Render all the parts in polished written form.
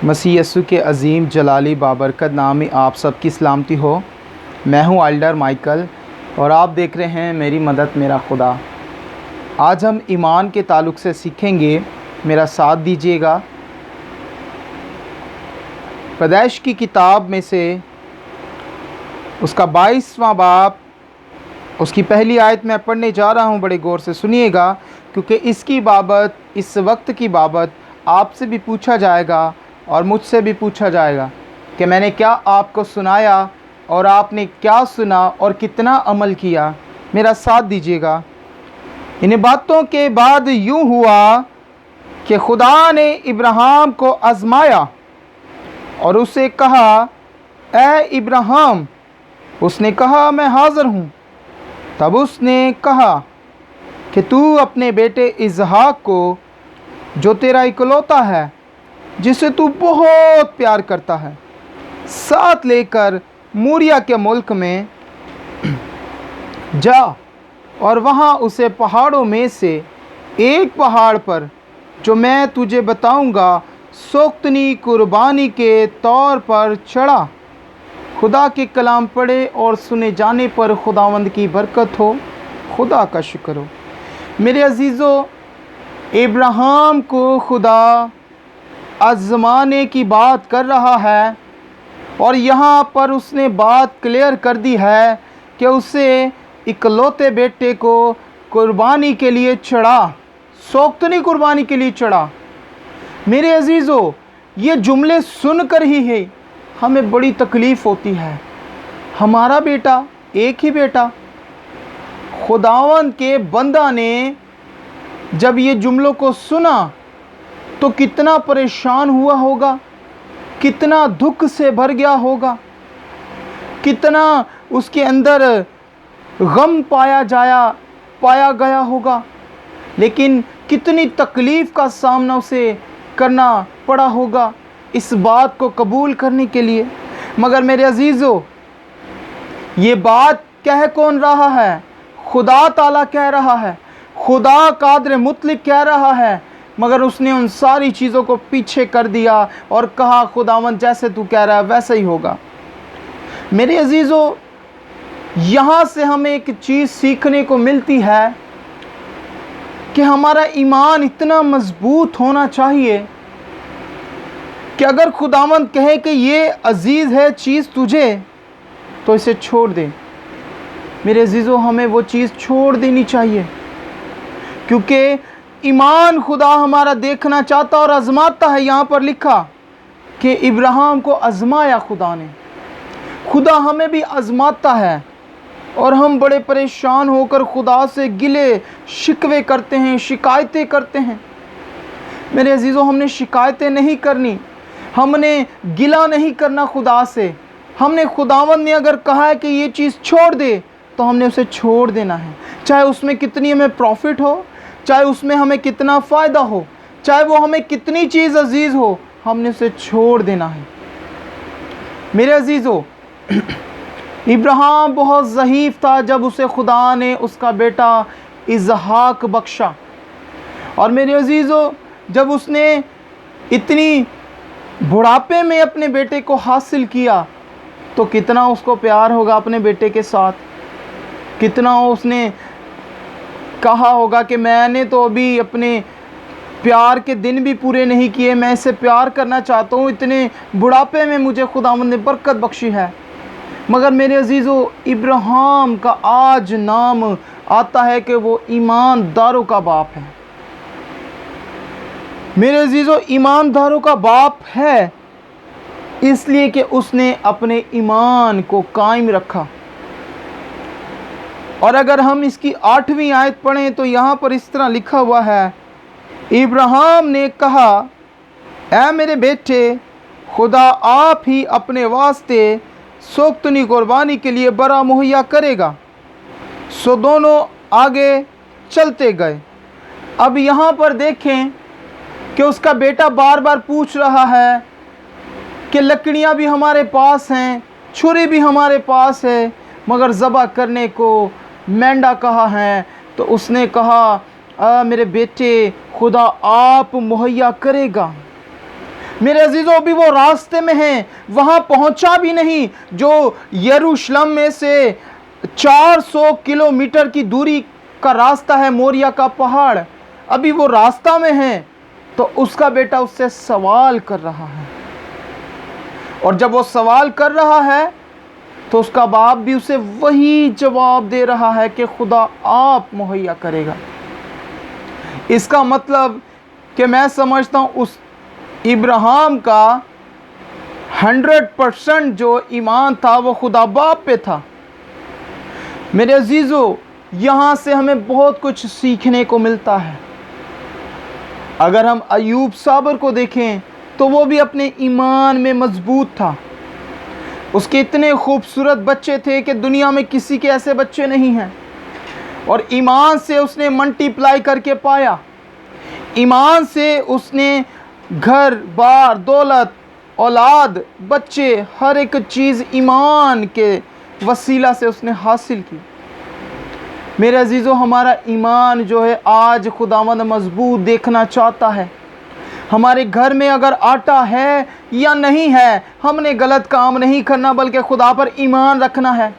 मसीह यस्सु के अज़ीम जलाली बाबरकत नाम में आप सबकी सलामती हो। मैं हूं एल्डर माइकल और आप देख रहे हैं मेरी मदद मेरा खुदा। आज हम ईमान के ताल्लुक़ से सीखेंगे, मेरा साथ दीजिएगा। पैदाइश की किताब में से उसका 22वां बाब, उसकी पहली आयत मैं पढ़ने जा रहा हूं। बड़े गौर से सुनिएगा, क्योंकि इसकी बाबत, इस वक्त की बाबत आपसे भी पूछा जाएगा और मुझसे भी पूछा जाएगा कि मैंने क्या आपको सुनाया और आपने क्या सुना और कितना अमल किया। मेरा साथ दीजिएगा। इन बातों के बाद यूँ हुआ कि खुदा ने इब्राहिम को आज़माया और उसे कहा, ए इब्राहिम। उसने कहा, मैं हाज़िर हूँ। तब उसने कहा कि तू अपने बेटे इसहाक को, जो तेरा इकलौता है, जिसे तू बहुत प्यार करता है, साथ लेकर मूरिया के मुल्क में जा और वहाँ उसे पहाड़ों में से एक पहाड़ पर, जो मैं तुझे बताऊंगा, सोख्तनी कुर्बानी के तौर पर चढ़ा। खुदा के कलाम पढ़े और सुने जाने पर खुदावंद की बरकत हो। खुदा का शुक्र हो। मेरे अजीज़ों, इब्राहिम को खुदा आज़माने की बात कर रहा है और यहाँ पर उसने बात क्लियर कर दी है कि उसे इकलौते बेटे को कुर्बानी के लिए चढ़ा, सोख्तनी कुर्बानी के लिए चढ़ा। मेरे अजीज़ों, ये जुमले सुनकर ही हमें बड़ी तकलीफ़ होती है। हमारा बेटा, एक ही बेटा, खुदावंद के बंदा ने जब ये जुमलों को सुना तो कितना परेशान हुआ होगा, कितना दुख से भर गया होगा, कितना उसके अंदर गम पाया गया होगा, लेकिन कितनी तकलीफ़ का सामना उसे करना पड़ा होगा इस बात को कबूल करने के लिए। मगर मेरे अजीज़ों, ये बात कह कौन रहा है? खुदा ताला कह रहा है, खुदा कादिर मुतलक कह रहा है। मगर उसने उन सारी चीज़ों को पीछे कर दिया और कहा, खुदावंद जैसे तू कह रहा है वैसा ही होगा। मेरे अजीज़ों, यहाँ से हमें एक चीज़ सीखने को मिलती है कि हमारा ईमान इतना मजबूत होना चाहिए कि अगर खुदावंद कहे कि ये अजीज़ है चीज़ तुझे, तो इसे छोड़ दे। मेरे अजीज़ों, हमें वो चीज़ छोड़ देनी चाहिए, क्योंकि ईमान खुदा हमारा देखना चाहता और आज़माता है। यहाँ पर लिखा कि इब्राहिम को आज़माया खुदा ने। खुदा हमें भी आज़माता है और हम बड़े परेशान होकर खुदा से गिले शिकवे करते हैं, शिकायतें करते हैं। मेरे अजीज़ों, हमने शिकायतें नहीं करनी, हमने गिला नहीं करना खुदा से। हमने, खुदावंद ने अगर कहा है कि ये चीज़ छोड़ दे, तो हमने उसे छोड़ देना है। चाहे उसमें कितनी हमें प्रॉफिट हो, चाहे उसमें हमें कितना फ़ायदा हो, चाहे वो हमें कितनी चीज़ अजीज़ हो, हमने उसे छोड़ देना है। मेरे अजीज़ों, इब्राहिम बहुत ज़ईफ़ था जब उसे खुदा ने उसका बेटा इसहाक बख्शा। और मेरे अजीज़ों, जब उसने इतनी बुढ़ापे में अपने बेटे को हासिल किया, तो कितना उसको प्यार होगा अपने बेटे के साथ। कितना उसने कहा होगा कि मैंने तो अभी अपने प्यार के दिन भी पूरे नहीं किए, मैं इससे प्यार करना चाहता हूँ, इतने बुढ़ापे में मुझे खुदावंद ने बरकत बख्शी है। मगर मेरे अजीज़ों, इब्राहिम का आज नाम आता है कि वो ईमानदारों का बाप है। मेरे अजीज़ों, ईमानदारों का बाप है इसलिए कि उसने अपने ईमान को कायम रखा। और अगर हम इसकी 8वीं आयत पढ़ें तो यहाँ पर इस तरह लिखा हुआ है, इब्राहिम ने कहा, ऐ मेरे बेटे, खुदा आप ही अपने वास्ते सोख्तनी कुर्बानी के लिए बरा मुहैया करेगा। सो दोनों आगे चलते गए। अब यहाँ पर देखें कि उसका बेटा बार बार पूछ रहा है कि लकड़ियाँ भी हमारे पास हैं, छुरी भी हमारे पास है, मगर ज़बह करने को मेंढा कहा है। तो उसने कहा, मेरे बेटे, खुदा आप मुहैया करेगा। मेरे अजीजों, अभी वो रास्ते में हैं, वहां पहुंचा भी नहीं। जो यरूशलेम में से 400 किलोमीटर की दूरी का रास्ता है, मोरिया का पहाड़, अभी वो रास्ता में है। तो उसका बेटा उससे सवाल कर रहा है, और जब वो सवाल कर रहा है तो उसका बाप भी उसे वही जवाब दे रहा है कि खुदा आप मुहैया करेगा। इसका मतलब कि मैं समझता हूं उस इब्राहिम का 100% जो ईमान था वो खुदा बाप पे था। मेरे अजीजों, यहां से हमें बहुत कुछ सीखने को मिलता है। अगर हम अयूब साबर को देखें तो वो भी अपने ईमान में मजबूत था। उसके इतने खूबसूरत बच्चे थे कि दुनिया में किसी के ऐसे बच्चे नहीं हैं, और ईमान से उसने मल्टीप्लाई करके पाया। ईमान से उसने घर बार, दौलत, औलाद, बच्चे, हर एक चीज़ ईमान के वसीला से उसने हासिल की। मेरे अजीज़ों, हमारा ईमान जो है आज खुदावंद मजबूत देखना चाहता है। हमारे घर में अगर आटा है या नहीं है, हमने गलत काम नहीं करना बल्कि खुदा पर ईमान रखना है।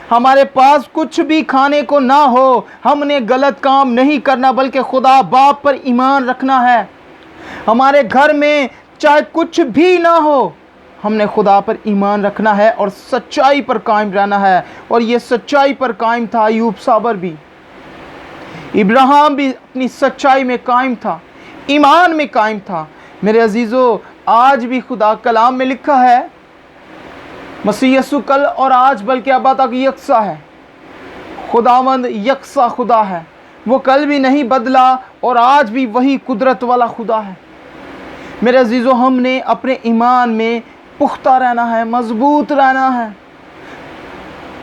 हमारे पास कुछ भी खाने को ना हो, हमने गलत काम नहीं करना बल्कि खुदा बाप पर ईमान रखना है। हमारे घर में चाहे कुछ भी ना हो, हमने खुदा पर ईमान रखना है और सच्चाई पर कायम रहना है। और ये सच्चाई पर कायम था अयूब साबर भी, इब्राहिम भी अपनी सच्चाई में कायम था, ईमान में कायम था। मेरे अजीज़ों, आज भी खुदा कलाम में लिखा है, मसीह यसू कल और आज बल्कि अब तक यकसा है। खुदावंद यकसा खुदा है, वो कल भी नहीं बदला और आज भी वही कुदरत वाला खुदा है। मेरे अजीज़ों, हमने अपने ईमान में पुख्ता रहना है, मजबूत रहना है।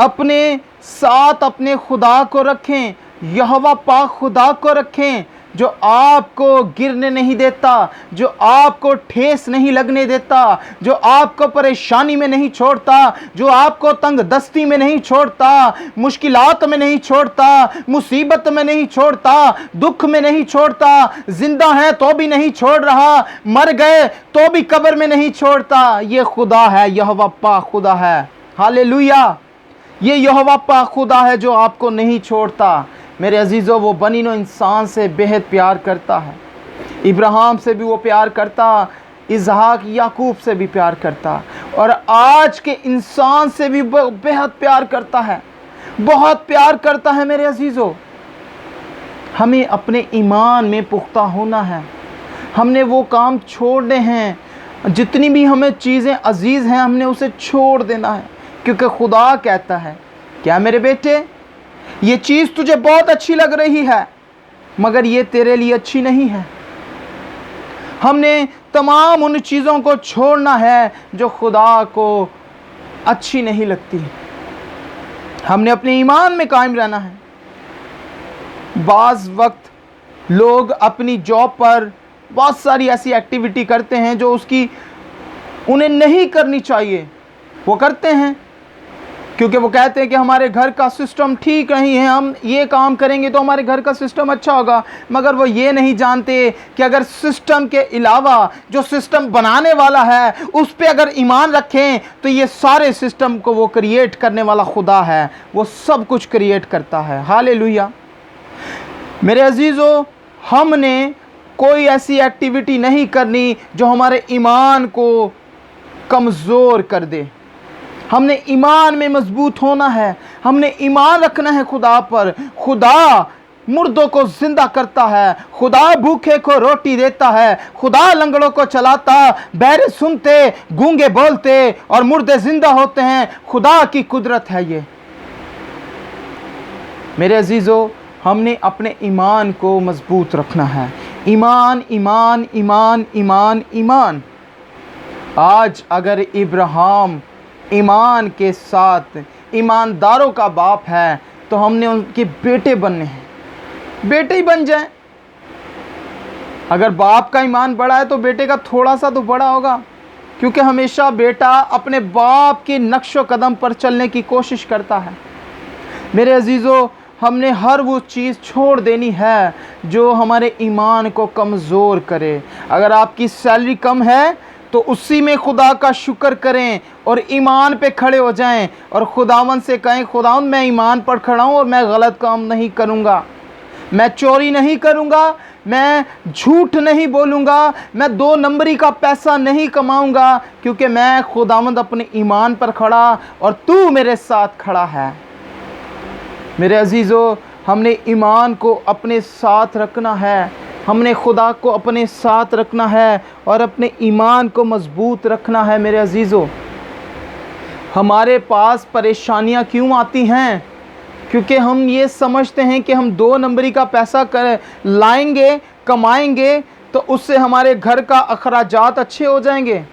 अपने साथ अपने खुदा को रखें, यहोवा पाक खुदा को रखें, जो आपको गिरने नहीं देता, जो आपको ठेस नहीं लगने देता, जो आपको परेशानी में नहीं छोड़ता, जो आपको तंग दस्ती में नहीं छोड़ता, मुश्किलात में नहीं छोड़ता, मुसीबत में नहीं छोड़ता, दुख में नहीं छोड़ता, जिंदा है तो भी नहीं छोड़ रहा, मर गए तो भी कब्र में नहीं छोड़ता। ये खुदा है, यहोवा पाक खुदा है। हालेलुया! ये यहोवा पाक खुदा है जो आपको नहीं छोड़ता। मेरे अजीज़ों, वो बनीनो इंसान से बेहद प्यार करता है। इब्राहिम से भी वो प्यार करता, इसहाक याकूब से भी प्यार करता, और आज के इंसान से भी बेहद प्यार करता है, बहुत प्यार करता है। मेरे अजीज़ों, हमें अपने ईमान में पुख्ता होना है। हमने वो काम छोड़ने हैं, जितनी भी हमें चीज़ें अजीज़ हैं हमने उसे छोड़ देना है, क्योंकि खुदा कहता है, क्या मेरे बेटे, ये चीज़ तुझे बहुत अच्छी लग रही है मगर ये तेरे लिए अच्छी नहीं है। हमने तमाम उन चीज़ों को छोड़ना है जो खुदा को अच्छी नहीं लगती। हमने अपने ईमान में कायम रहना है। बाज़ वक्त लोग अपनी जॉब पर बहुत सारी ऐसी एक्टिविटी करते हैं जो उन्हें नहीं करनी चाहिए, वो करते हैं क्योंकि वो कहते हैं कि हमारे घर का सिस्टम ठीक नहीं है, हम ये काम करेंगे तो हमारे घर का सिस्टम अच्छा होगा। मगर वो ये नहीं जानते कि अगर सिस्टम के अलावा जो सिस्टम बनाने वाला है उस पे अगर ईमान रखें तो ये सारे सिस्टम को वो क्रिएट करने वाला खुदा है, वो सब कुछ क्रिएट करता है। हालेलुया! मेरे अजीज़ों, हमने कोई ऐसी एक्टिविटी नहीं करनी जो हमारे ईमान को कमज़ोर कर दे। हमने ईमान में मजबूत होना है, हमने ईमान रखना है खुदा पर। खुदा मुर्दों को जिंदा करता है, खुदा भूखे को रोटी देता है, खुदा लंगड़ों को चलाता, बहरे सुनते, गूंगे बोलते और मुर्दे जिंदा होते हैं। खुदा की कुदरत है ये। मेरे अजीज़ों, हमने अपने ईमान को मजबूत रखना है। ईमान, ईमान, ईमान, ईमान, ईमान। आज अगर इब्राहिम ईमान के साथ ईमानदारों का बाप है तो हमने उनके बेटे बनने हैं, बेटे ही बन जाएं। अगर बाप का ईमान बड़ा है तो बेटे का थोड़ा सा तो बड़ा होगा, क्योंकि हमेशा बेटा अपने बाप के नक्शो कदम पर चलने की कोशिश करता है। मेरे अजीज़ों, हमने हर वो चीज़ छोड़ देनी है जो हमारे ईमान को कमज़ोर करे। अगर आपकी सैलरी कम है तो उसी में खुदा का शुक्र करें और ईमान पे खड़े हो जाएं और खुदावन से कहें, खुदावन मैं ईमान पर खड़ा हूँ और मैं गलत काम नहीं करूँगा, मैं चोरी नहीं करूँगा, मैं झूठ नहीं बोलूँगा, मैं 2 नंबरी का पैसा नहीं कमाऊँगा, क्योंकि मैं खुदावंद अपने ईमान पर खड़ा और तू मेरे साथ खड़ा है। मेरे अजीज़ों, हमने ईमान को अपने साथ रखना है, हमने खुदा को अपने साथ रखना है और अपने ईमान को मजबूत रखना है। मेरे अजीज़ों, हमारे पास परेशानियां क्यों आती हैं? क्योंकि हम ये समझते हैं कि हम 2 नंबरी का पैसा लाएंगे, कमाएंगे तो उससे हमारे घर का अखराजात अच्छे हो जाएंगे।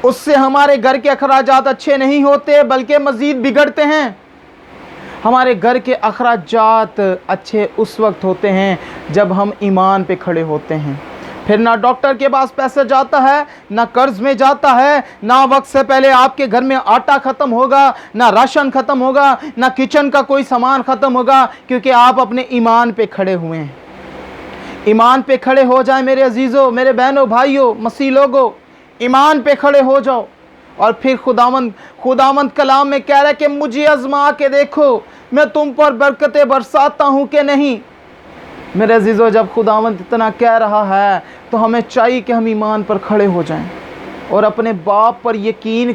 उससे हमारे घर के अखराजात अच्छे नहीं होते, बल्कि मज़ीद बिगड़ते हैं। हमारे घर के अखराजात अच्छे उस वक्त होते हैं जब हम ईमान पे खड़े होते हैं। फिर ना डॉक्टर के पास पैसा जाता है, ना कर्ज में जाता है, ना वक्त से पहले आपके घर में आटा ख़त्म होगा, ना राशन ख़त्म होगा, ना किचन का कोई सामान ख़त्म होगा, क्योंकि आप अपने ईमान पे खड़े हुए हैं। ईमान पे खड़े हो जाएं मेरे अजीज़ों, मेरे बहनों भाइयों, मसीह लोगों, ईमान पे खड़े हो जाओ। और फिर खुदावंद कलाम में कह रहा है कि मुझे आजमा के देखो, मैं तुम पर बरकतें बरसाता हूँ कि नहीं। मेरे अजीज़ों, जब खुदावंद इतना कह रहा है तो हमें चाहिए कि हम ईमान पर खड़े हो जाएं और अपने बाप पर यकीन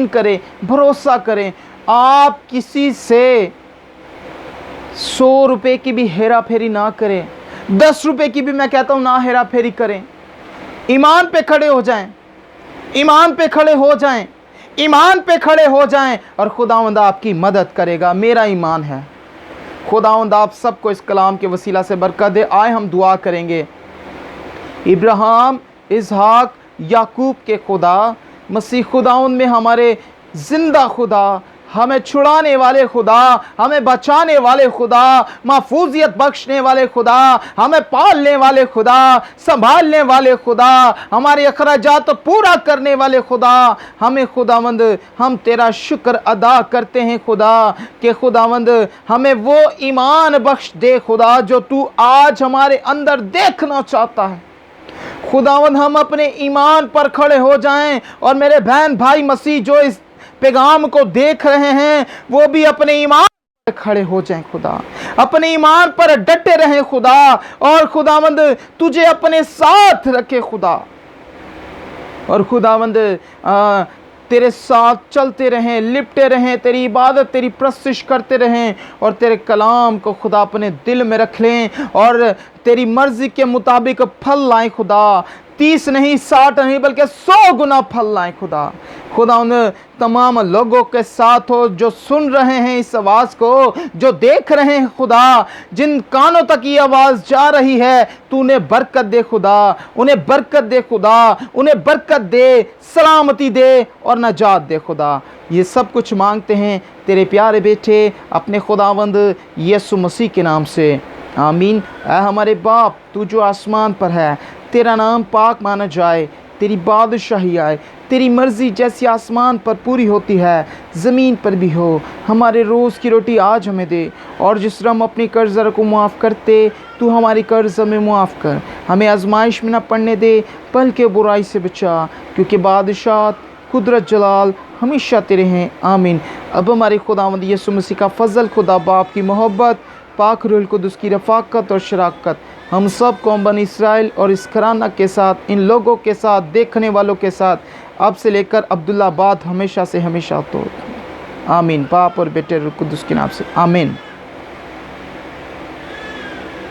करें, भरोसा करें। आप किसी से 100 रुपये की भी हेरा फेरी ना करें, 10 रुपये की भी मैं कहता हूँ ना हेरा फेरी करें। ईमान पे खड़े हो जाएं, ईमान पे खड़े हो जाएं, ईमान पे खड़े हो जाएं और खुदावंद आपकी मदद करेगा। मेरा ईमान है। खुदावंद आप सबको इस कलाम के वसीला से बरकत दे। आए हम दुआ करेंगे। इब्राहिम, इसहाक, याकूब के खुदा, मसीह खुदावंद में हमारे ज़िंदा खुदा, हमें छुड़ाने वाले खुदा, हमें बचाने वाले खुदा, महफूजियत बख्शने वाले खुदा, हमें पालने वाले खुदा, संभालने वाले खुदा, हमारे अखराजात पूरा करने वाले खुदा, हमें खुदावंद, हम तेरा शुक्र अदा करते हैं खुदा कि खुदावंद हमें वो ईमान बख्श दे खुदा जो तू आज हमारे अंदर देखना चाहता है। खुदावंद हम अपने ईमान पर खड़े हो जाएं और मेरे बहन भाई मसीह जो इस पैगाम को देख रहे हैं वो भी अपने ईमान पर खड़े हो जाएं खुदा, अपने ईमान पर डटे रहें खुदा, और खुदावंद तुझे अपने साथ रखे खुदा, और खुदावंद तेरे साथ चलते रहें, लिपटे रहें, तेरी इबादत, तेरी प्रस्तुति करते रहें और तेरे कलाम को खुदा अपने दिल में रख लें और तेरी मर्जी के मुताबिक फल लाएं खुदा। 30 नहीं, 60 नहीं, बल्कि 100 गुना फल लाएं खुदा। खुदा उन तमाम लोगों के साथ हो जो सुन रहे हैं इस आवाज़ को, जो देख रहे हैं खुदा, जिन कानों तक ये आवाज़ जा रही है, तू उन्हें बरकत दे खुदा, उन्हें बरकत दे खुदा, उन्हें बरकत दे, सलामती दे और नजात दे खुदा। ये सब कुछ मांगते हैं तेरे प्यारे बेटे अपने खुदावंद यीशु मसीह के नाम से, आमीन। ऐ हमारे बाप, तू जो आसमान पर है, तेरा नाम पाक माना जाए, तेरी बादशाही आए, तेरी मर्ज़ी जैसी आसमान पर पूरी होती है ज़मीन पर भी हो। हमारे रोज़ की रोटी आज हमें दे, और जिस तरह हम अपनी कर्ज़दारों को मुआफ़ करते, तू हमारी कर्ज़ हमें मुआफ़ कर। हमें आजमाइश में न पड़ने दे, बल्कि बुराई से बचा, क्योंकि बादशाह, कुदरत, जलाल हमेशा तेरे हैं, आमीन। अब हमारे खुदावंद यीशु मसीह का फ़ज़ल, खुदा बाप की मोहब्बत, पाक रूह कुद्दूस की रफ़ाक़त और शराकत हम सब कौम बनी इसराइल और इस घराना के साथ, इन लोगों के साथ, देखने वालों के साथ, अब से लेकर अब्दुल्लाबाद हमेशा से हमेशा तो, आमीन। बाप और बेटे रूह कुद्दूस के नाम से, आमीन।